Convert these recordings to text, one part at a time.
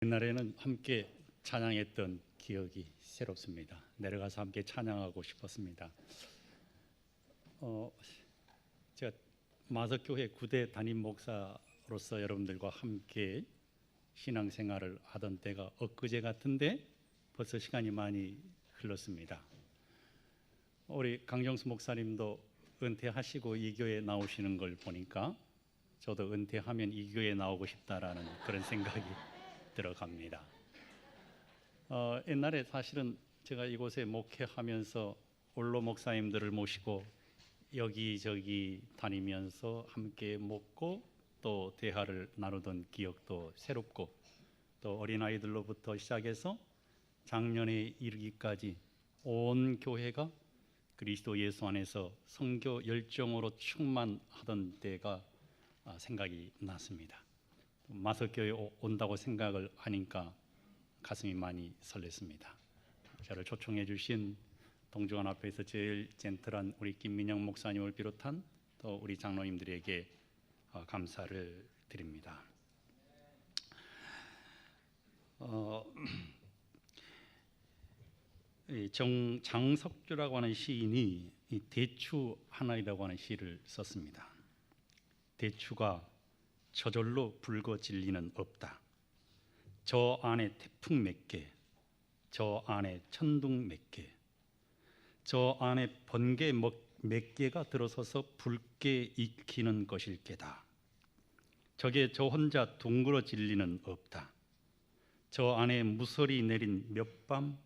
옛날에는 함께 찬양했던 기억이 새롭습니다. 내려가서 함께 찬양하고 싶었습니다. 제가 마석교회 9대 담임 목사로서 여러분들과 함께 신앙생활을 하던 때가 엊그제 같은데 벌써 시간이 많이 흘렀습니다. 우리 강정수 목사님도 은퇴하시고 이 교회에 나오시는 걸 보니까 저도 은퇴하면 이 교회에 나오고 싶다라는 그런 생각이 들어갑니다. 옛날에 사실은 제가 이곳에 목회하면서 원로 목사님들을 모시고 여기저기 다니면서 함께 먹고 또 대화를 나누던 기억도 새롭고, 또 어린아이들로부터 시작해서 작년에 이르기까지 온 교회가 그리스도 예수 안에서 선교 열정으로 충만하던 때가 생각이 났습니다. 마석교회 온다고 생각을 하니까 가슴이 많이 설렜습니다. 저를 초청해 주신 동주관 앞에서 제일 젠틀한 우리 김민영 목사님을 비롯한 또 우리 장로님들에게 감사를 드립니다. 장석주라고 하는 시인이 이 대추 하나이라고 하는 시를 썼습니다. 대추가 저절로 붉어질 리는 없다. 저 안에 태풍 몇 개, 저 안에 천둥 몇 개, 저 안에 번개 몇 개가 들어서서 붉게 익히는 것일 게다. 저게 저 혼자 둥그러질 리는 없다. 저 안에 무설이 내린 몇 밤,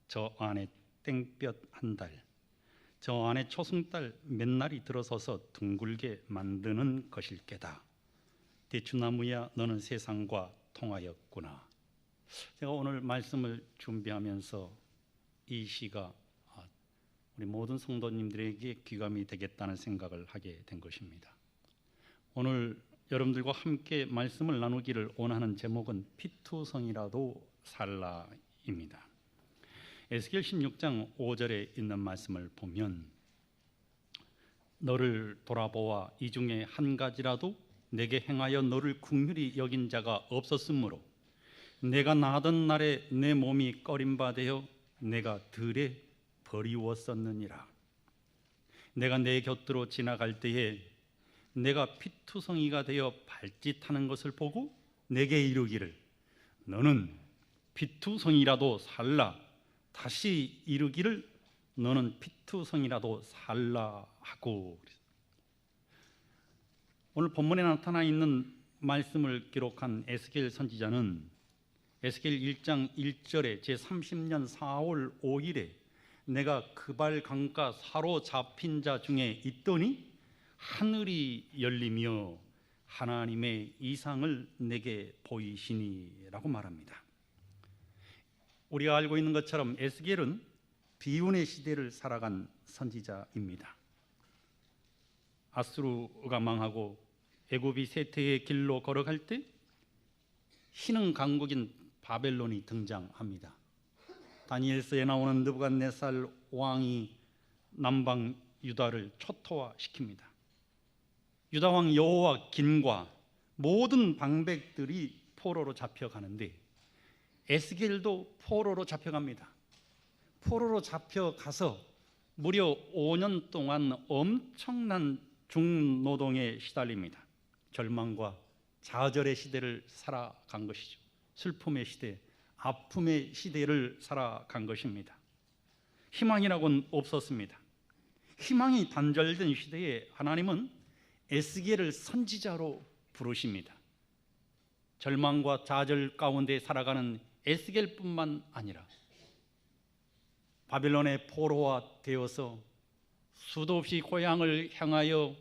저 안에 땡볕 한 달, 저 안에 초승달 몇 날이 들어서서 둥글게 만드는 것일 게다. 대추나무야 너는 세상과 통하였구나. 제가 오늘 말씀을 준비하면서 이 시가 우리 모든 성도님들에게 귀감이 되겠다는 생각을 하게 된 것입니다. 오늘 여러분들과 함께 말씀을 나누기를 원하는 제목은 피투성이라도 살라입니다. 에스겔 16장 5절에 있는 말씀을 보면, 너를 돌아보아 이 중에 한 가지라도 내게 행하여 너를 긍휼히 여긴 자가 없었으므로 내가 나던 날에 내 몸이 꺼림바되어 내가 들에 버리웠었느니라. 내가 내 곁으로 지나갈 때에 내가 피투성이가 되어 발짓하는 것을 보고 내게 이르기를 너는 피투성이라도 살라. 다시 이르기를 너는 피투성이라도 살라 하고. 오늘 본문에 나타나 있는 말씀을 기록한 에스겔 선지자는 에스겔 1장 1절에 제30년 4월 5일에 내가 그발 강가 사로잡힌 자 중에 있더니 하늘이 열리며 하나님의 이상을 내게 보이시니라고 말합니다. 우리가 알고 있는 것처럼 에스겔은 비운의 시대를 살아간 선지자입니다. 아수르가 망하고 애굽이 쇠퇴의 길로 걸어갈 때 신흥 강국인 바벨론이 등장합니다. 다니엘서에 나오는 느부갓네살 왕이 남방 유다를 초토화시킵니다. 유다 왕 여호와긴과 모든 방백들이 포로로 잡혀가는데 에스겔도 포로로 잡혀갑니다. 포로로 잡혀가서 무려 5년 동안 엄청난 중노동에 시달립니다. 절망과 좌절의 시대를 살아간 것이죠. 슬픔의 시대, 아픔의 시대를 살아간 것입니다. 희망이라고는 없었습니다. 희망이 단절된 시대에 하나님은 에스겔을 선지자로 부르십니다. 절망과 좌절 가운데 살아가는 에스겔뿐만 아니라 바벨론의 포로화 되어서 수도 없이 고향을 향하여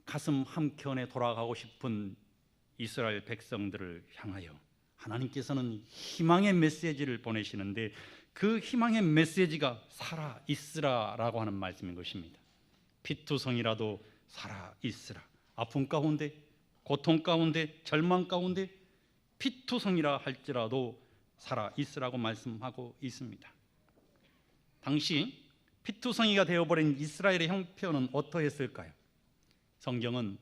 가슴 한켠에 돌아가고 싶은 이스라엘 백성들을 향하여 하나님께서는 희망의 메시지를 보내시는데 그 희망의 메시지가 살아있으라라고 하는 말씀인 것입니다. 피투성이라도 살아있으라. 아픔 가운데, 고통 가운데, 절망 가운데 피투성이라 할지라도 살아있으라고 말씀하고 있습니다. 당시 피투성이가 되어버린 이스라엘의 형편은 어떠했을까요? 성경은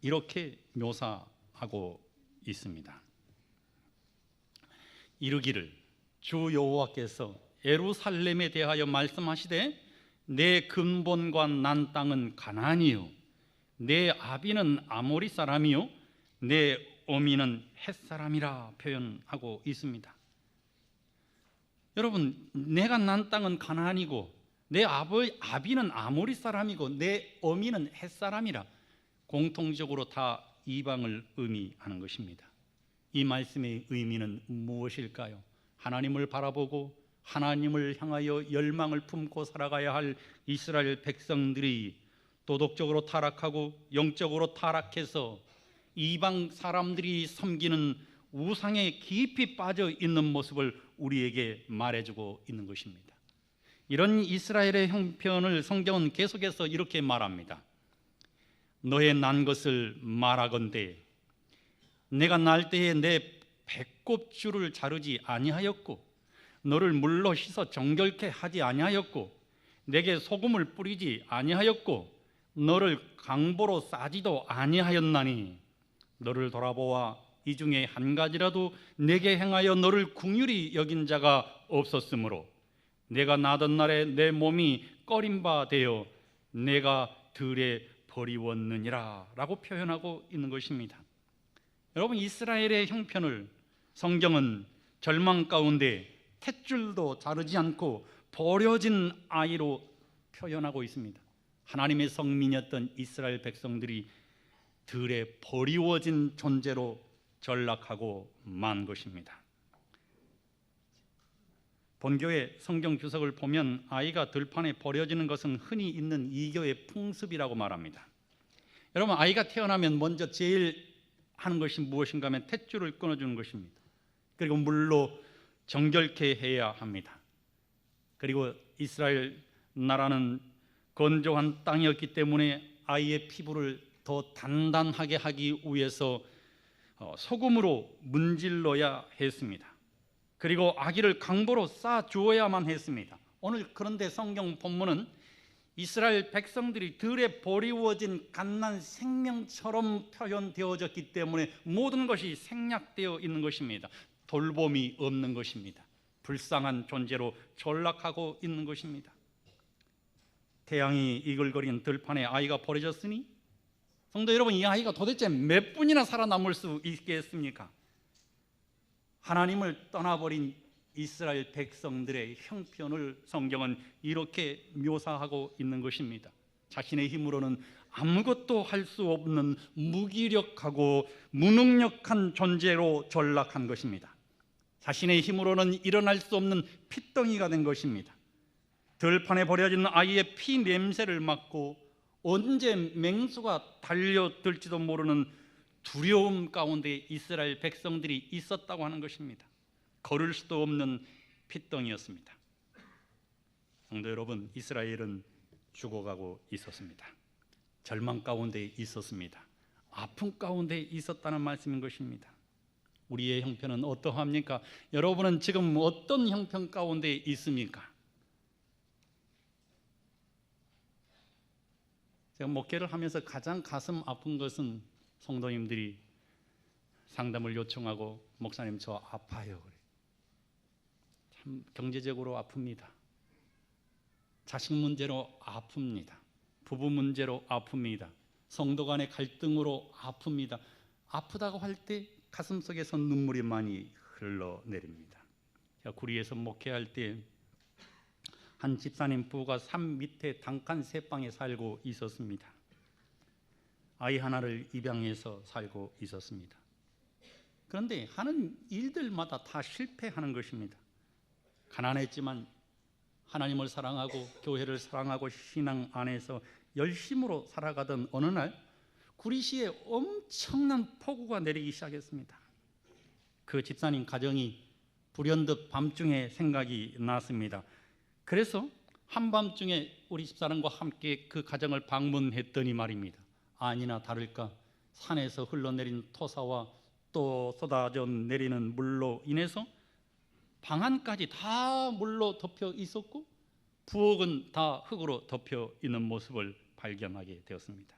이렇게 묘사하고 있습니다. 이르기를 주 여호와께서 예루살렘에 대하여 말씀하시되 내 근본과 난 땅은 가나안이요 내 아비는 아모리 사람이요 내 어미는 헷 사람이라 표현하고 있습니다. 여러분, 내가 난 땅은 가나안이고 내 아비는 아모리 사람이고 내 어미는 헷 사람이라 공통적으로 다 이방을 의미하는 것입니다. 이 말씀의 의미는 무엇일까요? 하나님을 바라보고 하나님을 향하여 열망을 품고 살아가야 할 이스라엘 백성들이 도덕적으로 타락하고 영적으로 타락해서 이방 사람들이 섬기는 우상에 깊이 빠져 있는 모습을 우리에게 말해주고 있는 것입니다. 이런 이스라엘의 형편을 성경은 계속해서 이렇게 말합니다. 너의 난 것을 말하건대 내가 날 때에 내 배꼽줄을 자르지 아니하였고 너를 물로 씻어 정결케 하지 아니하였고 내게 소금을 뿌리지 아니하였고 너를 강보로 싸지도 아니하였나니 너를 돌아보아 이 중에 한 가지라도 내게 행하여 너를 긍휼히 여긴 자가 없었으므로 내가 나던 날에 내 몸이 꺼린 바 되어 내가 들에 버리웠느니라 라고 표현하고 있는 것입니다. 여러분, 이스라엘의 형편을 성경은 절망 가운데 탯줄도 자르지 않고 버려진 아이로 표현하고 있습니다. 하나님의 성민이었던 이스라엘 백성들이 들에 버리워진 존재로 전락하고 만 것입니다. 본교의 성경 주석을 보면 아이가 들판에 버려지는 것은 흔히 있는 이교의 풍습이라고 말합니다. 여러분, 아이가 태어나면 먼저 제일 하는 것이 무엇인가 하면 탯줄을 끊어주는 것입니다. 그리고 물로 정결케 해야 합니다. 그리고 이스라엘 나라는 건조한 땅이었기 때문에 아이의 피부를 더 단단하게 하기 위해서 소금으로 문질러야 했습니다. 그리고 아기를 강보로 쌓아 주어야만 했습니다. 오늘 그런데 성경 본문은 이스라엘 백성들이 들에 버리워진 갓난 생명처럼 표현되어졌기 때문에 모든 것이 생략되어 있는 것입니다. 돌봄이 없는 것입니다. 불쌍한 존재로 전락하고 있는 것입니다. 태양이 이글거린 들판에 아이가 버려졌으니 성도 여러분, 이 아이가 도대체 몇 분이나 살아남을 수 있겠습니까? 하나님을 떠나버린 이스라엘 백성들의 형편을 성경은 이렇게 묘사하고 있는 것입니다. 자신의 힘으로는 아무것도 할 수 없는 무기력하고 무능력한 존재로 전락한 것입니다. 자신의 힘으로는 일어날 수 없는 핏덩이가 된 것입니다. 들판에 버려진 아이의 피 냄새를 맡고 언제 맹수가 달려들지도 모르는 두려움 가운데 이스라엘 백성들이 있었다고 하는 것입니다. 걸을 수도 없는 핏덩이였습니다. 성도 여러분, 이스라엘은 죽어가고 있었습니다. 절망 가운데 있었습니다. 아픔 가운데 있었다는 말씀인 것입니다. 우리의 형편은 어떠합니까? 여러분은 지금 어떤 형편 가운데 있습니까? 제가 목회를 하면서 가장 가슴 아픈 것은 성도님들이 상담을 요청하고 목사님 저 아파요. 참 경제적으로 아픕니다. 자식 문제로 아픕니다. 부부 문제로 아픕니다. 성도 간의 갈등으로 아픕니다. 아프다고 할 때 가슴속에서 눈물이 많이 흘러내립니다. 제가 구리에서 목회할 때 한 집사님 부부가 산 밑에 단칸 세 방에 살고 있었습니다. 아이 하나를 입양해서 살고 있었습니다. 그런데 하는 일들마다 다 실패하는 것입니다. 가난했지만 하나님을 사랑하고 교회를 사랑하고 신앙 안에서 열심으로 살아가던 어느 날 구리시에 엄청난 폭우가 내리기 시작했습니다. 그 집사님 가정이 불현듯 밤중에 생각이 났습니다. 그래서 한밤중에 우리 집사람과 함께 그 가정을 방문했더니 말입니다. 아니나 다를까 산에서 흘러내린 토사와 또 쏟아져 내리는 물로 인해서 방 안까지 다 물로 덮여 있었고 부엌은 다 흙으로 덮여 있는 모습을 발견하게 되었습니다.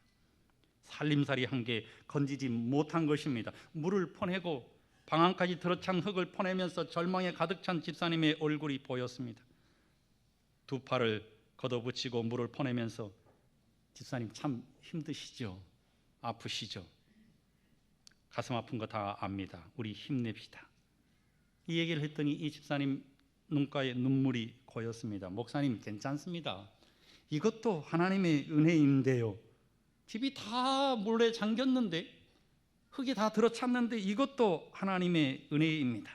살림살이 한 게 건지지 못한 것입니다. 물을 퍼내고 방 안까지 들어찬 흙을 퍼내면서 절망에 가득 찬 집사님의 얼굴이 보였습니다. 두 팔을 걷어붙이고 물을 퍼내면서 집사님 참 힘드시죠? 아프시죠? 가슴 아픈 거 다 압니다. 우리 힘냅시다. 이 얘기를 했더니 이 집사님 눈가에 눈물이 고였습니다. 목사님 괜찮습니다. 이것도 하나님의 은혜인데요. 집이 다 물에 잠겼는데, 흙이 다 들어찼는데 이것도 하나님의 은혜입니다.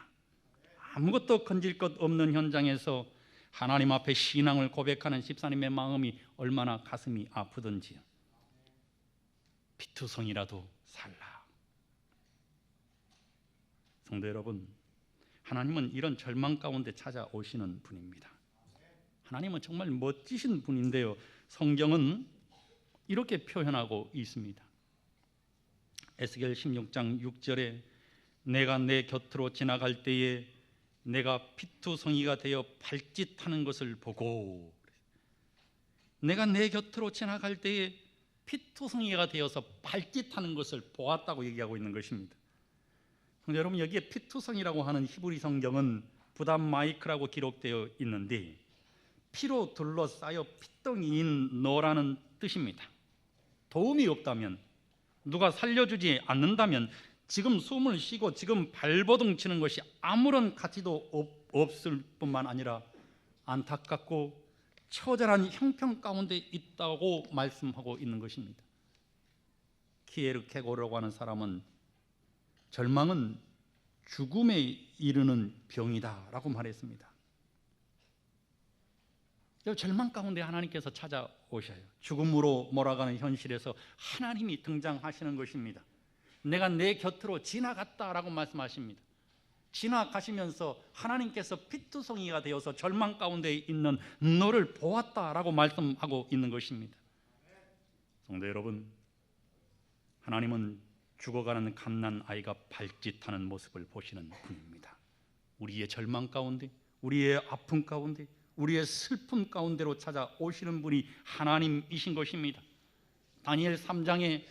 아무것도 건질 것 없는 현장에서 하나님 앞에 신앙을 고백하는 집사님의 마음이 얼마나 가슴이 아프던지요. 피투성이라도 살라. 성도 여러분, 하나님은 이런 절망 가운데 찾아오시는 분입니다. 하나님은 정말 멋지신 분인데요, 성경은 이렇게 표현하고 있습니다. 에스겔 16장 6절에 내가 내 곁으로 지나갈 때에 내가 피투성이가 되어 발짓하는 것을 보고, 내가 내 곁으로 지나갈 때에 피투성이가 되어서 발짓하는 것을 보았다고 얘기하고 있는 것입니다. 여러분, 여기에 피투성이라고 하는 히브리 성경은 부담마이크라고 기록되어 있는데 피로 둘러싸여 피덩이인 너라는 뜻입니다. 도움이 없다면, 누가 살려주지 않는다면 지금 숨을 쉬고 지금 발버둥 치는 것이 아무런 가치도 없을 뿐만 아니라 안타깝고 처절한 형편 가운데 있다고 말씀하고 있는 것입니다. 키에르케고르라고 하는 사람은 절망은 죽음에 이르는 병이다라고 말했습니다. 절망 가운데 하나님께서 찾아오셔요. 죽음으로 몰아가는 현실에서 하나님이 등장하시는 것입니다. 내가 내 곁으로 지나갔다라고 말씀하십니다. 지나가시면서 하나님께서 피투성이가 되어서 절망 가운데 있는 너를 보았다라고 말씀하고 있는 것입니다. 성도 여러분, 하나님은 죽어가는 갓난 아이가 발짓하는 모습을 보시는 분입니다. 우리의 절망 가운데, 우리의 아픔 가운데, 우리의 슬픔 가운데로 찾아오시는 분이 하나님이신 것입니다. 다니엘 3장에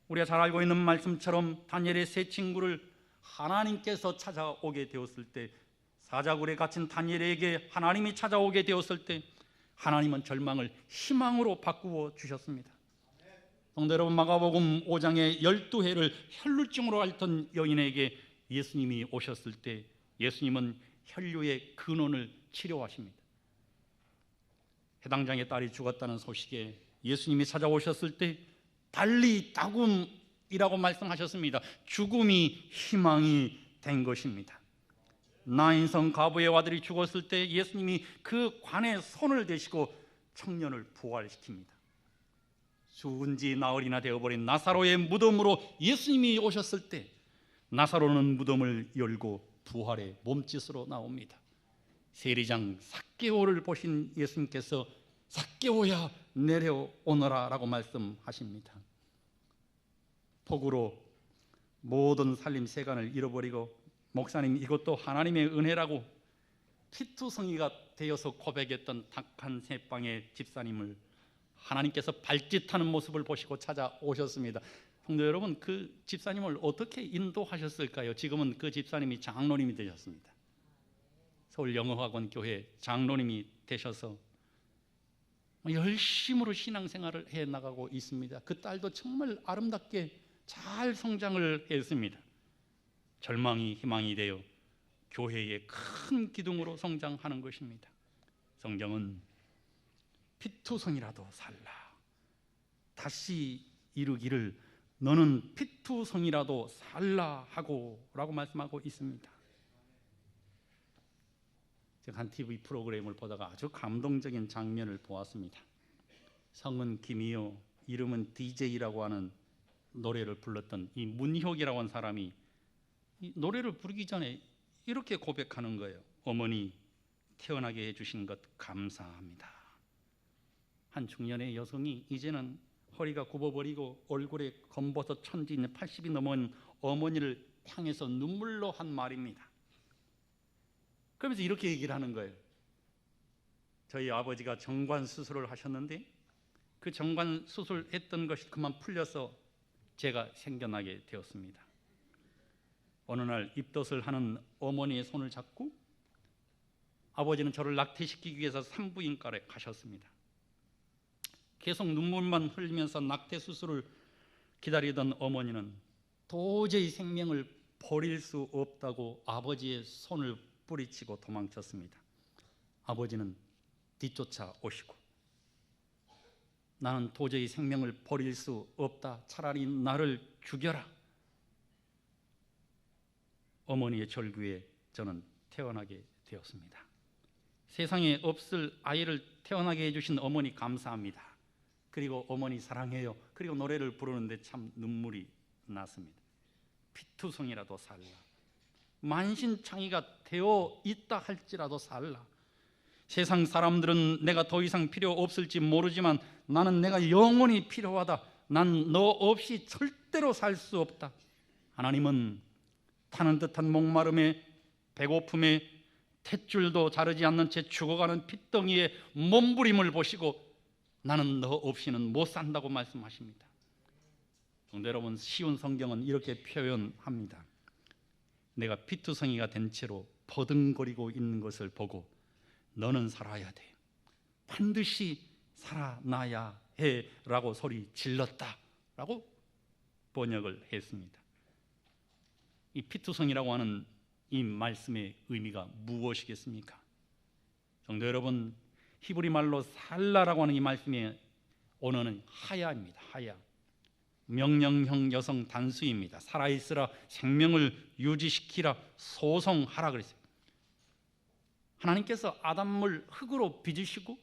우리가 잘 알고 있는 말씀처럼 다니엘의 세 친구를 하나님께서 찾아오게 되었을 때, 사자굴에 갇힌 다니엘에게 하나님이 찾아오게 되었을 때 하나님은 절망을 희망으로 바꾸어 주셨습니다. 성도 여러분, 마가복음 5장에 12해를 혈루증으로 앓던 여인에게 예수님이 오셨을 때 예수님은 혈류의 근원을 치료하십니다. 해당장의 딸이 죽었다는 소식에 예수님이 찾아오셨을 때 달리 다굼이라고 말씀하셨습니다. 죽음이 희망이 된 것입니다. 나인성 가부의 아들이 죽었을 때 예수님이 그 관에 손을 대시고 청년을 부활시킵니다. 죽은 지 나흘이나 되어버린 나사로의 무덤으로 예수님이 오셨을 때 나사로는 무덤을 열고 부활의 몸짓으로 나옵니다. 세리장 삭개오를 보신 예수님께서 삭개오야 내려오너라 라고 말씀하십니다. 폭우로 모든 살림 세간을 잃어버리고 목사님 이것도 하나님의 은혜라고 피투성이가 되어서 고백했던 닭한 새빵의 집사님을 하나님께서 발짓하는 모습을 보시고 찾아오셨습니다. 성도 여러분, 그 집사님을 어떻게 인도하셨을까요? 지금은 그 집사님이 장로님이 되셨습니다. 서울영어학원 교회 장로님이 되셔서 열심으로 신앙생활을 해나가고 있습니다. 그 딸도 정말 아름답게 잘 성장을 했습니다. 절망이 희망이 되어 교회의 큰 기둥으로 성장하는 것입니다. 성경은 피투성이라도 살라, 다시 이르기를 너는 피투성이라도 살라 하고 라고 말씀하고 있습니다. 제가 한 TV 프로그램을 보다가 아주 감동적인 장면을 보았습니다. 성은 김이요, 이름은 DJ라고 하는 노래를 불렀던 이 문혁이라고 하는 사람이 이 노래를 부르기 전에 이렇게 고백하는 거예요. 어머니, 태어나게 해주신 것 감사합니다. 한 중년의 여성이 이제는 허리가 굽어버리고 얼굴에 검버섯 천지 80이 넘은 어머니를 향해서 눈물로 한 말입니다. 그러면서 이렇게 얘기를 하는 거예요. 저희 아버지가 정관 수술을 하셨는데 그 정관 수술했던 것이 그만 풀려서 제가 생겨나게 되었습니다. 어느 날 입덧을 하는 어머니의 손을 잡고 아버지는 저를 낙태시키기 위해서 산부인과에 가셨습니다. 계속 눈물만 흘리면서 낙태 수술을 기다리던 어머니는 도저히 생명을 버릴 수 없다고 아버지의 손을 뿌리치고 도망쳤습니다. 아버지는 뒤쫓아 오시고, 나는 도저히 생명을 버릴 수 없다, 차라리 나를 죽여라. 어머니의 절규에 저는 태어나게 되었습니다. 세상에 없을 아이를 태어나게 해주신 어머니 감사합니다. 그리고 어머니 사랑해요. 그리고 노래를 부르는데 참 눈물이 났습니다. 피투성이라도 살라, 만신창이가 되어 있다 할지라도 살라. 세상 사람들은 내가 더 이상 필요 없을지 모르지만 나는 내가 영원히 필요하다. 난 너 없이 절대로 살 수 없다. 하나님은 타는 듯한 목마름에, 배고픔에, 탯줄도 자르지 않는 채 죽어가는 핏덩이의 몸부림을 보시고 나는 너 없이는 못 산다고 말씀하십니다. 성도 여러분, 쉬운 성경은 이렇게 표현합니다. 내가 피투성이가 된 채로 버둥거리고 있는 것을 보고 너는 살아야 돼, 반드시 살아나야 해 라고 소리 질렀다 라고 번역을 했습니다. 이 피투성이라고 하는 이 말씀의 의미가 무엇이겠습니까? 성도 여러분, 히브리 말로 살라라고 하는 이 말씀의 언어는 하야입니다. 하야, 명령형 여성 단수입니다. 살아있으라, 생명을 유지시키라, 소성하라 그랬어요. 하나님께서 아담을 흙으로 빚으시고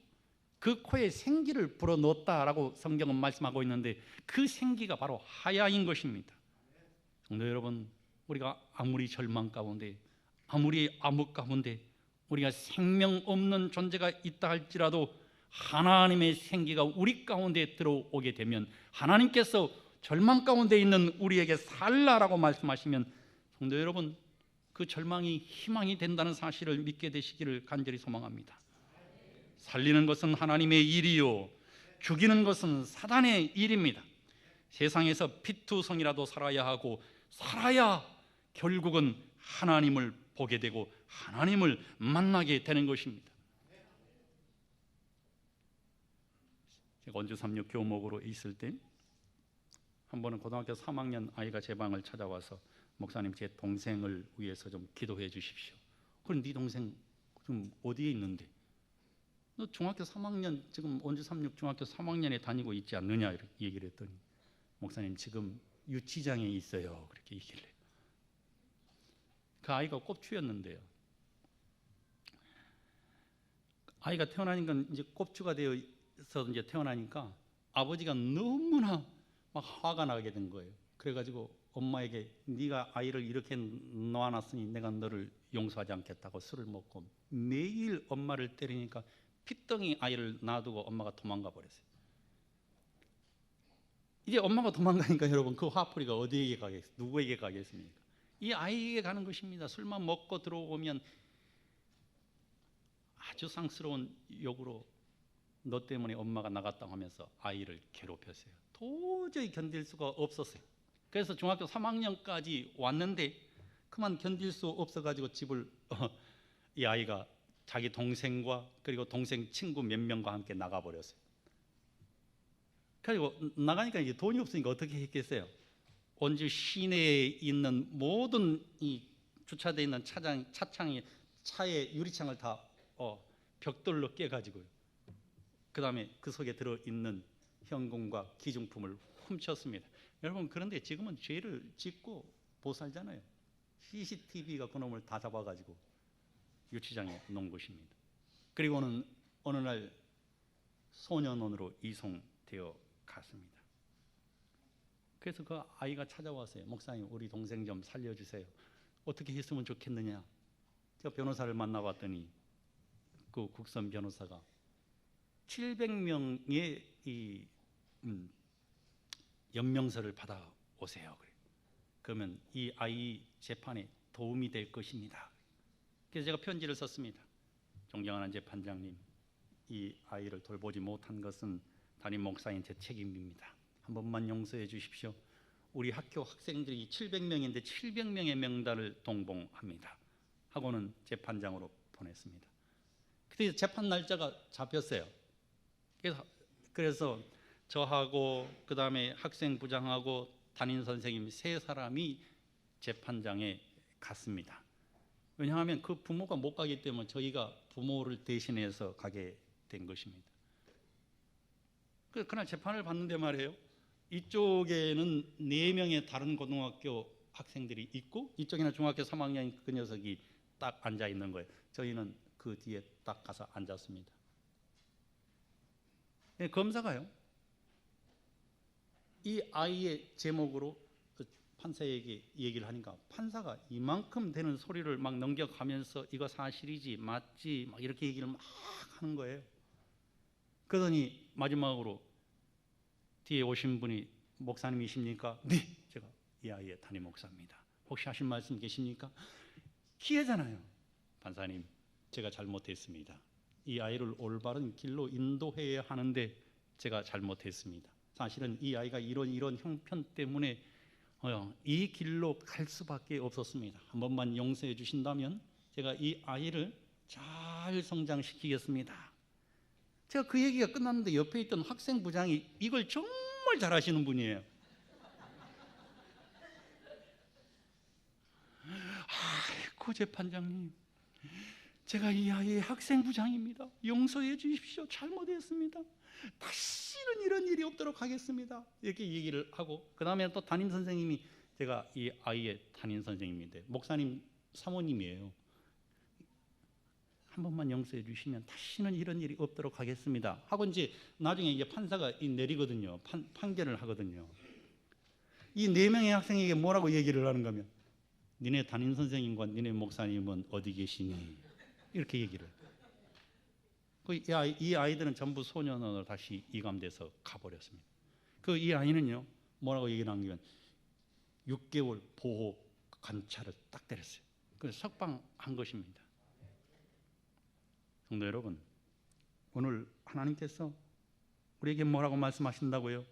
그 코에 생기를 불어넣었다라고 성경은 말씀하고 있는데, 그 생기가 바로 하야인 것입니다. 성도 여러분, 우리가 아무리 절망 가운데, 아무리 암흑 가운데 우리가 생명 없는 존재가 있다 할지라도 하나님의 생기가 우리 가운데 들어오게 되면 하나님께서 절망 가운데 있는 우리에게 살라라고 말씀하시면, 성도 여러분, 그 절망이 희망이 된다는 사실을 믿게 되시기를 간절히 소망합니다. 살리는 것은 하나님의 일이요, 죽이는 것은 사단의 일입니다. 세상에서 피투성이라도 살아야 하고, 살아야 결국은 하나님을 보게 되고 하나님을 만나게 되는 것입니다. 제가 원주 삼육 교목으로 있을 때 한 번은 고등학교 3학년 아이가 제 방을 찾아와서, 목사님, 제 동생을 위해서 좀 기도해 주십시오. 그럼 네 동생 지금 어디에 있는데? 너 중학교 3학년, 지금 원주 삼육 중학교 3학년에 다니고 있지 않느냐 이렇게 얘기를 했더니, 목사님 지금 유치장에 있어요 그렇게 얘기를 해요. 그 아이가 꼽추였는데요, 아이가 태어나니까 이제 꼽추가 되어서 이제 태어나니까 아버지가 너무나 막 화가 나게 된 거예요. 그래가지고 엄마에게 네가 아이를 이렇게 놓아놨으니 내가 너를 용서하지 않겠다고 술을 먹고 매일 엄마를 때리니까 핏덩이 아이를 놔두고 엄마가 도망가 버렸어요. 이제 엄마가 도망가니까 여러분, 그 화풀이가 어디에게 가겠습니까? 누구에게 가겠습니까? 이 아이에게 가는 것입니다. 술만 먹고 들어오면 아주 쌍스러운 욕으로 너 때문에 엄마가 나갔다고 하면서 아이를 괴롭혔어요. 도저히 견딜 수가 없었어요. 그래서 중학교 3학년까지 왔는데 그만 견딜 수 없어가지고 집을 이 아이가 자기 동생과 그리고 동생 친구 몇 명과 함께 나가버렸어요. 그리고 나가니까 이제 돈이 없으니까 어떻게 했겠어요? 원주 시내에 있는 모든 이 주차되어 있는 차창이 차의 유리창을 다 벽돌로 깨가지고요. 그 다음에 그 속에 들어있는 현금과 기중품을 훔쳤습니다. 여러분, 그런데 지금은 죄를 짓고 못 살잖아요. CCTV가 그놈을 다 잡아가지고 유치장에 놓은 것입니다. 그리고는 어느 날 소년원으로 이송되어 갔습니다. 그래서 그 아이가 찾아왔어요. 목사님, 우리 동생 좀 살려주세요. 어떻게 했으면 좋겠느냐. 제가 변호사를 만나봤더니 그 국선 변호사가 700명의 이 연명서를 받아오세요. 그러면 이 아이 재판에 도움이 될 것입니다. 그래서 제가 편지를 썼습니다. 존경하는 재판장님, 이 아이를 돌보지 못한 것은 담임 목사인 제 책임입니다. 한 번만 용서해 주십시오. 우리 학교 학생들이 700명인데 700명의 명단을 동봉합니다. 하고는 재판장으로 보냈습니다. 그때 재판 날짜가 잡혔어요. 그래서 저하고 그 다음에 학생부장하고 담임 선생님 3사람이 재판장에 갔습니다. 왜냐하면 그 부모가 못 가기 때문에 저희가 부모를 대신해서 가게 된 것입니다. 그날 재판을 받는데 말이에요, 이쪽에는 4명의 다른 고등학교 학생들이 있고 이쪽에는 중학교 3학년 그 녀석이 딱 앉아 있는 거예요. 저희는 그 뒤에 딱 가서 앉았습니다. 검사가요, 이 아이의 제목으로 판사에게 얘기를 하니까 판사가 이만큼 되는 소리를 막 넘겨가면서 이거 사실이지 맞지 막 이렇게 얘기를 막 하는 거예요. 그러더니 마지막으로 뒤에 오신 분이 목사님이십니까? 네, 제가 이 아이의 담임 목사입니다. 혹시 하실 말씀 계십니까? 기회잖아요. 판사님, 제가 잘못했습니다. 이 아이를 올바른 길로 인도해야 하는데 제가 잘못했습니다. 사실은 이 아이가 이런 형편 때문에 이 길로 갈 수밖에 없었습니다. 한 번만 용서해 주신다면 제가 이 아이를 잘 성장시키겠습니다. 제가 그 얘기가 끝났는데 옆에 있던 학생부장이 이걸 정말 잘하시는 분이에요. 아이고 재판장님, 제가 이 아이의 학생부장입니다. 용서해 주십시오. 잘못했습니다. 다시는 이런 일이 없도록 하겠습니다. 이렇게 얘기를 하고 그 다음에 또 담임 선생님이, 제가 이 아이의 담임 선생님인데 목사님 사모님이에요. 한 번만 용서해 주시면 다시는 이런 일이 없도록 하겠습니다 하고 이제 나중에 이제 판사가 내리거든요. 판결을 하거든요. 이 4명의 학생에게 뭐라고 얘기를 하는가 하면, 니네 담임 선생님과 니네 목사님은 어디 계시니? 이렇게 얘기를. 이 아이들은 전부 소년원으로 다시 이감돼서 가버렸습니다. 이 아이는요, 뭐라고 얘기를 하면 6개월 보호 관찰을 딱 때렸어요. 그래서 석방한 것입니다. 성도 여러분, 오늘 하나님께서 우리에게 뭐라고 말씀하신다고요?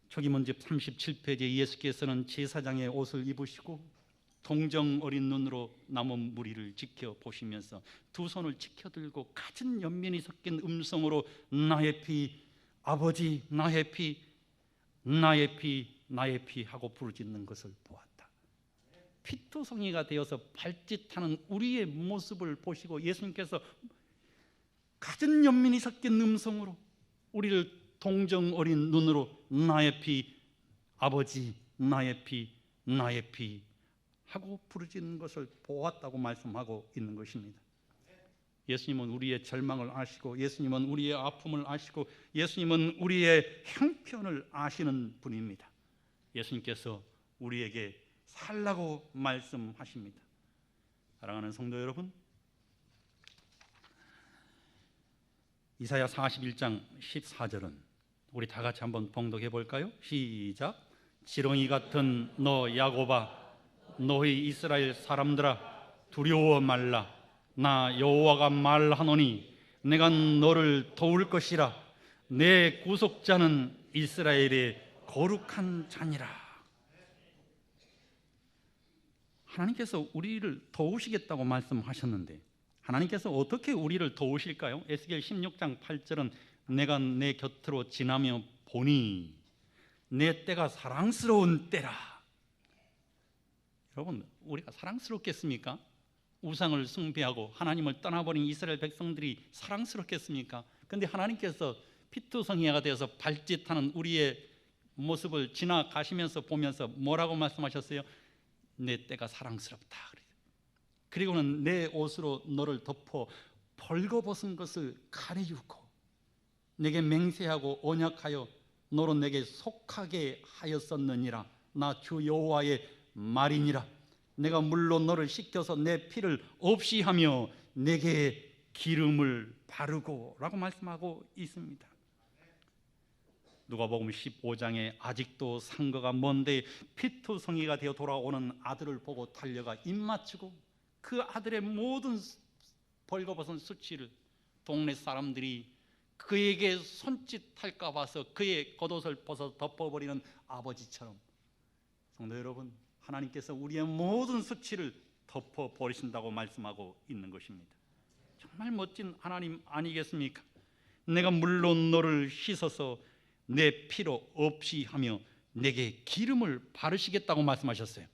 초기문집 37페이지에 예수께서는 제사장의 옷을 입으시고 동정 어린 눈으로 남은 무리를 지켜보시면서 두 손을 지켜들고 갖은 연민이 섞인 음성으로 나의 피, 아버지 나의 피, 나의 피, 나의 피 하고 부르짖는 것을 보았다. 피투성이가 되어서 발짓하는 우리의 모습을 보시고 예수님께서 갖은 연민이 섞인 음성으로 우리를 동정 어린 눈으로 나의 피, 아버지 나의 피, 나의 피 하고 부르짖는 것을 보았다고 말씀하고 있는 것입니다. 예수님은 우리의 절망을 아시고 예수님은 우리의 아픔을 아시고 예수님은 우리의 형편을 아시는 분입니다. 예수님께서 우리에게 살라고 말씀하십니다. 사랑하는 성도 여러분, 이사야 41장 14절은 우리 다 같이 한번 봉독해 볼까요? 시작. 지렁이 같은 너 야곱아, 너희 이스라엘 사람들아, 두려워 말라. 나 여호와가 말하노니 내가 너를 도울 것이라. 내 구속자는 이스라엘의 거룩한 자니라. 하나님께서 우리를 도우시겠다고 말씀하셨는데 하나님께서 어떻게 우리를 도우실까요? 에스겔 16장 8절은 내가 내 곁으로 지나며 보니 내 때가 사랑스러운 때라. 여러분, 우리가 사랑스럽겠습니까? 우상을 숭배하고 하나님을 떠나버린 이스라엘 백성들이 사랑스럽겠습니까? 그런데 하나님께서 피투성이가 되어서 발짓하는 우리의 모습을 지나가시면서 보면서 뭐라고 말씀하셨어요? 내 때가 사랑스럽다. 그리고는 내 옷으로 너를 덮어 벌거벗은 것을 가리우고 내게 맹세하고 언약하여 너로 내게 속하게 하였었느니라. 나 주 여호와의 말이니라. 내가 물로 너를 씻겨서 내 피를 없이 하며 내게 기름을 바르고 라고 말씀하고 있습니다. 누가복음 15장에 아직도 상거가 먼데 피투성이가 되어 돌아오는 아들을 보고 달려가 입맞추고 그 아들의 모든 벌거벗은 수치를 동네 사람들이 그에게 손짓할까 봐서 그의 겉옷을 벗어 덮어버리는 아버지처럼, 성도 여러분, 하나님께서 우리의 모든 수치를 덮어버리신다고 말씀하고 있는 것입니다. 정말 멋진 하나님 아니겠습니까? 내가 물로 너를 씻어서 내 피로 없이 하며 내게 기름을 바르시겠다고 말씀하셨어요.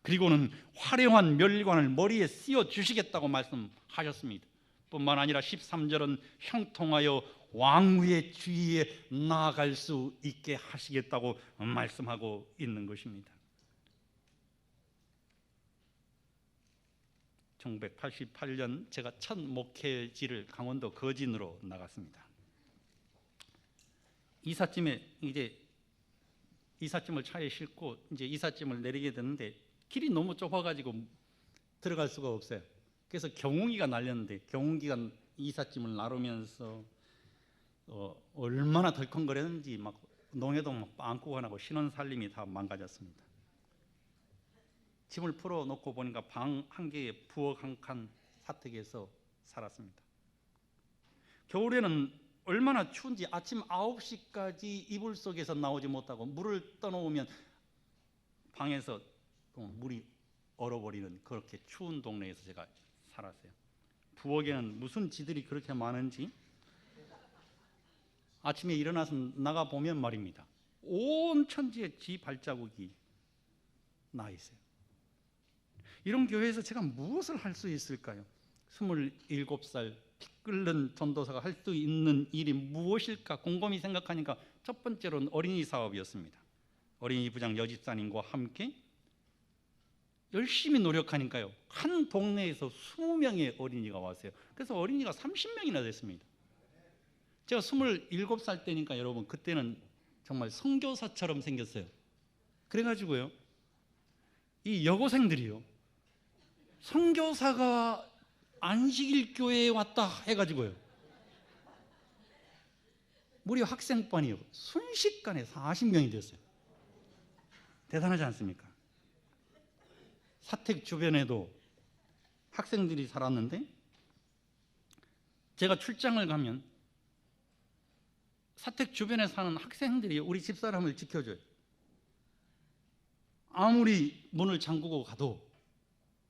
그리고는 화려한 멸관을 머리에 씌워 주시겠다고 말씀하셨습니다. 뿐만 아니라 13절은 형통하여 왕후의 주위에 나아갈 수 있게 하시겠다고 말씀하고 있는 것입니다. 1988년 제가 첫 목회지를 강원도 거진으로 나갔습니다. 이삿짐을 차에 싣고 이제 이삿짐을 내리게 되는데 길이 너무 좁아가지고 들어갈 수가 없어요. 그래서 경운기가 날렸는데 경운기가 이삿짐을 나르면서 얼마나 덜컹거렸는지 막 농해도 막 빵꾸 나고 신혼 살림이 다 망가졌습니다. 짐을 풀어놓고 보니까 방 한 개에 부엌 한 칸 사택에서 살았습니다. 겨울에는 얼마나 추운지 아침 9시까지 이불 속에서 나오지 못하고 물을 떠놓으면 방에서 물이 얼어버리는 그렇게 추운 동네에서 제가 살았어요. 부엌에는 무슨 쥐들이 그렇게 많은지 아침에 일어나서 나가보면 말입니다, 온 천지에 쥐 발자국이 나 있어요. 이런 교회에서 제가 무엇을 할 수 있을까요? 27살 피 끓는 전도사가 할 수 있는 일이 무엇일까 곰곰이 생각하니까 첫 번째로는 어린이 사업이었습니다. 어린이 부장 여집사님과 함께 열심히 노력하니까요, 한 동네에서 20명의 어린이가 왔어요. 그래서 어린이가 30명이나 됐습니다. 제가 27살 때니까 여러분, 그때는 정말 선교사처럼 생겼어요. 그래가지고요, 이 여고생들이요, 선교사가 안식일 교회에 왔다 해가지고요, 무려 학생반이요, 순식간에 40명이 됐어요. 대단하지 않습니까? 사택 주변에도 학생들이 살았는데 제가 출장을 가면 사택 주변에 사는 학생들이 우리 집사람을 지켜줘요. 아무리 문을 잠그고 가도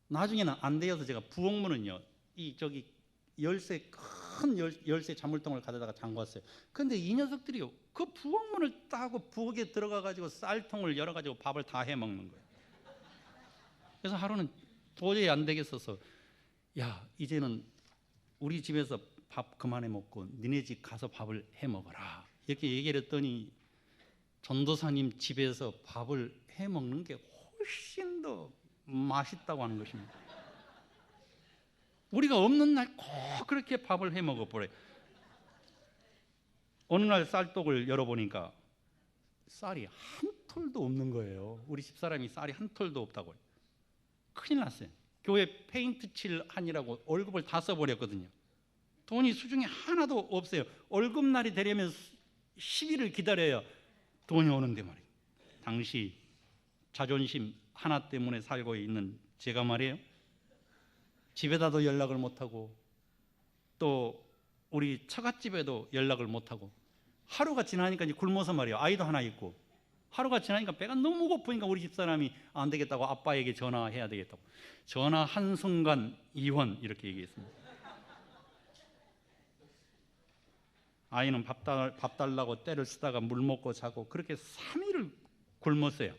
나중에는 안 되어서 제가 부엌문은요, 큰 열쇠 자물통을 가져다가 잠궜어요. 그런데 이 녀석들이요, 그 부엌문을 따고 부엌에 들어가가지고 쌀통을 열어가지고 밥을 다 해먹는 거예요. 그래서 하루는 도저히 안 되겠어서, 야, 이제는 우리 집에서 밥 그만해 먹고 니네 집 가서 밥을 해 먹어라, 이렇게 얘기를 했더니 전도사님 집에서 밥을 해 먹는 게 훨씬 더 맛있다고 하는 것입니다. 우리가 없는 날 꼭 그렇게 밥을 해 먹어버려요. 어느 날 쌀독을 열어보니까 쌀이 한 톨도 없는 거예요. 우리 집사람이 쌀이 한 톨도 없다고요. 큰일 났어요. 교회 페인트 칠 하느라고 월급을 다 써버렸거든요. 돈이 수중에 하나도 없어요. 월급날이 되려면 10일을 기다려야 돈이 오는데 말이에요. 당시 자존심 하나 때문에 살고 있는 제가 말이에요, 집에다도 연락을 못하고 또 우리 처갓집에도 연락을 못하고, 하루가 지나니까 이제 굶어서 말이에요, 아이도 하나 있고, 하루가 지나니까 배가 너무 고프니까 우리 집사람이 안 되겠다고 아빠에게 전화해야 되겠다고, 전화 한순간 이혼, 이렇게 얘기했습니다. 아이는 밥 달라고 때를 쓰다가 물 먹고 자고 그렇게 3일을 굶었어요.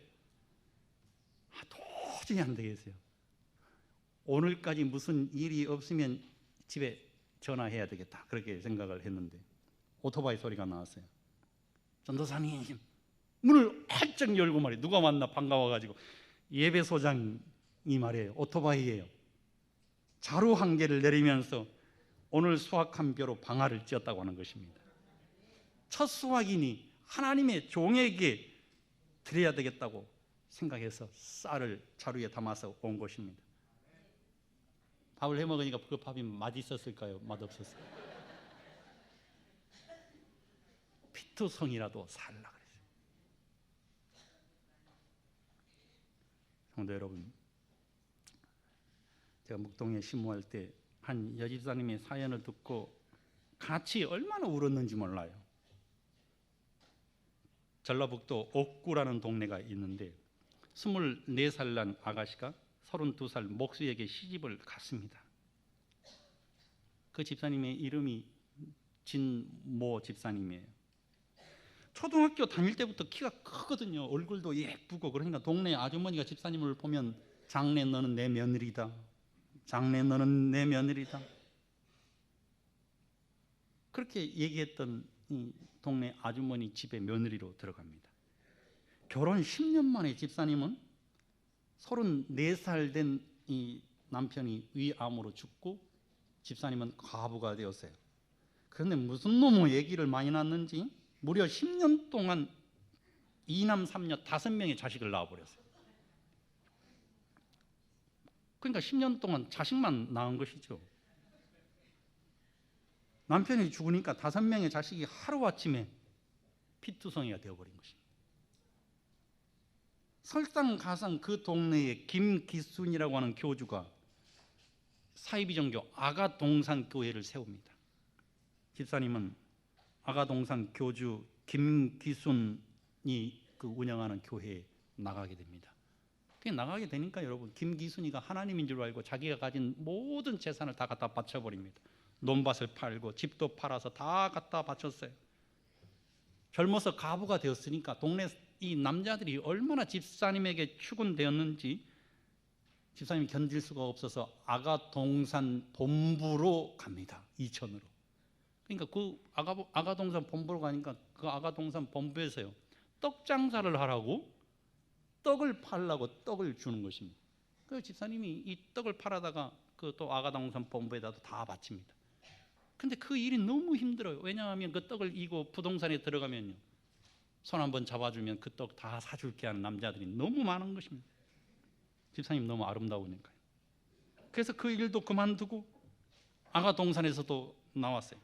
도저히 안 되겠어요. 오늘까지 무슨 일이 없으면 집에 전화해야 되겠다, 그렇게 생각을 했는데 오토바이 소리가 나왔어요. 전도사님, 문을 활짝 열고 말이에요, 누가 왔나 반가워가지고, 예배소장이 말이에요, 오토바이예요. 자루 한 개를 내리면서 오늘 수확한 벼로 방아를 찧었다고 하는 것입니다. 첫 수확이니 하나님의 종에게 드려야 되겠다고 생각해서 쌀을 자루에 담아서 온 것입니다. 밥을 해먹으니까 그 밥이 맛있었을까요? 맛없었을까요? 피투성이라도 살라 그랬어요. 성도 여러분, 제가 묵동에 신무할 때 한 여집사님의 사연을 듣고 같이 얼마나 울었는지 몰라요. 전라북도 옥구라는 동네가 있는데 24살 난 아가씨가 32살 목수에게 시집을 갔습니다. 그 집사님의 이름이 진모 집사님이에요. 초등학교 다닐 때부터 키가 크거든요. 얼굴도 예쁘고. 그러니까 동네 아주머니가 집사님을 보면 장래 너는 내 며느리다. 장래 너는 내 며느리다. 그렇게 얘기했던 이 동네 아주머니 집에 며느리로 들어갑니다. 결혼 10년 만에 집사님은 34살 된 이 남편이 위암으로 죽고 집사님은 과부가 되었어요. 그런데 무슨 놈의 얘기를 많이 낳았는지 무려 10년 동안 2남 3녀 5명의 자식을 낳아버렸어요. 그러니까 10년 동안 자식만 낳은 것이죠. 남편이 죽으니까 5명의 자식이 하루아침에 피투성이가 되어버린 것입니다. 설상가상 그 동네에 김기순이라고 하는 교주가 사이비정교 아가동산교회를 세웁니다. 집사님은 아가동산 교주 김기순이 그 운영하는 교회에 나가게 됩니다. 그게 나가게 되니까 여러분, 김기순이가 하나님인 줄 알고 자기가 가진 모든 재산을 다 갖다 바쳐버립니다. 논밭을 팔고 집도 팔아서 다 갖다 바쳤어요. 젊어서 가부가 되었으니까 동네 이 남자들이 얼마나 집사님에게 추근되었는지 집사님이 견딜 수가 없어서 아가동산 본부로 갑니다. 이천으로. 그러니까 그 아가동산 본부로 가니까 그 아가동산 본부에서요, 떡 장사를 하라고 떡을 팔라고 떡을 주는 것입니다. 그 집사님이 이 떡을 팔아다가 그 또 아가동산 본부에다 다 바칩니다. 근데 그 일이 너무 힘들어요. 왜냐하면 그 떡을 이고 부동산에 들어가면요, 손 한번 잡아주면 그 떡 다 사줄게 하는 남자들이 너무 많은 것입니다. 집사님 너무 아름다우니까요. 그래서 그 일도 그만두고 아가동산에서도 나왔어요.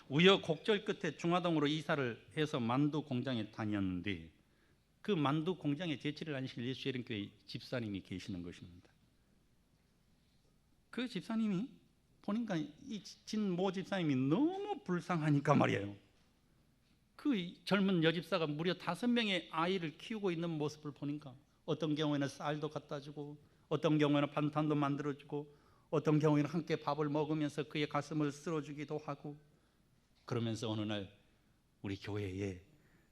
우여곡절 끝에 중화동으로 이사를 해서 만두 공장에 다녔는데 그 만두 공장에 제치를 하실 예수예림교회 집사님이 계시는 것입니다. 그 집사님이 보니까 이 진모 집사님이 너무 불쌍하니까 말이에요, 그 젊은 여집사가 무려 5명의 아이를 키우고 있는 모습을 보니까 어떤 경우에는 쌀도 갖다 주고 어떤 경우에는 반찬도 만들어주고 어떤 경우에는 함께 밥을 먹으면서 그의 가슴을 쓸어주기도 하고, 그러면서 어느 날 우리 교회에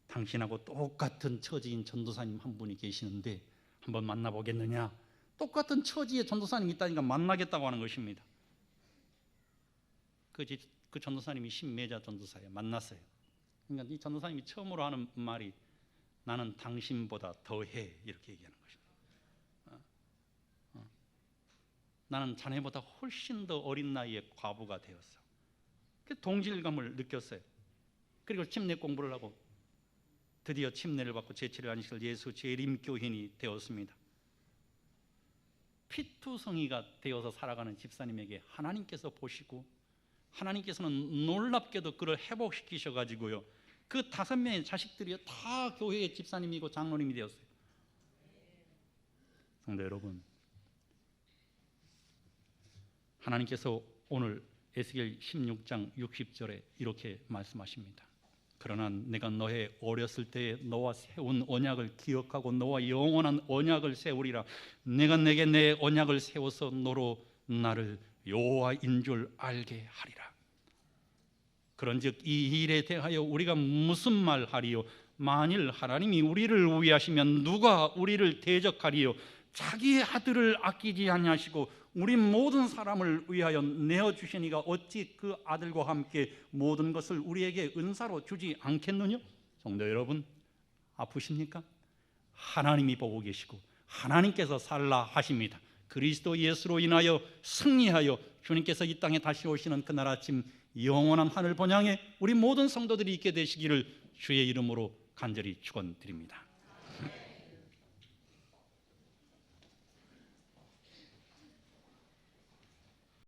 당신하고 똑같은 처지인 전도사님 한 분이 계시는데 한번 만나보겠느냐. 똑같은 처지의 전도사님이 있다니까 만나겠다고 하는 것입니다. 그 전도사님이 신매자 전도사예요. 만났어요. 그러니까 이 전도사님이 처음으로 하는 말이 나는 당신보다 더해, 이렇게 얘기하는 것입니다. 나는 자네보다 훨씬 더 어린 나이에 과부가 되었어. 그 동질감을 느꼈어요. 그리고 침례 공부를 하고 드디어 침례를 받고 제치를 하실 예수 재림교인이 되었습니다. 피투성이가 되어서 살아가는 집사님에게 하나님께서 보시고 하나님께서는 놀랍게도 그를 회복시키셔가지고요, 그 5명의 자식들이 다 교회의 집사님이고 장로님이 되었어요. 성도 여러분, 하나님께서 오늘 에스겔 16장 60절에 이렇게 말씀하십니다. 그러나 내가 너의 어렸을 때에 너와 세운 언약을 기억하고 너와 영원한 언약을 세우리라. 내가 내게 내 언약을 세워서 너로 나를 여호와인 줄 알게 하리라. 그런즉 이 일에 대하여 우리가 무슨 말하리요? 만일 하나님이 우리를 위하시면 누가 우리를 대적하리요? 자기의 아들을 아끼지 아니하시고 우리 모든 사람을 위하여 내어주시니가 어찌 그 아들과 함께 모든 것을 우리에게 은사로 주지 않겠느냐? 성도 여러분, 아프십니까? 하나님이 보고 계시고 하나님께서 살라 하십니다. 그리스도 예수로 인하여 승리하여 주님께서 이 땅에 다시 오시는 그날 아침 영원한 하늘 본향에 우리 모든 성도들이 있게 되시기를 주의 이름으로 간절히 축원드립니다.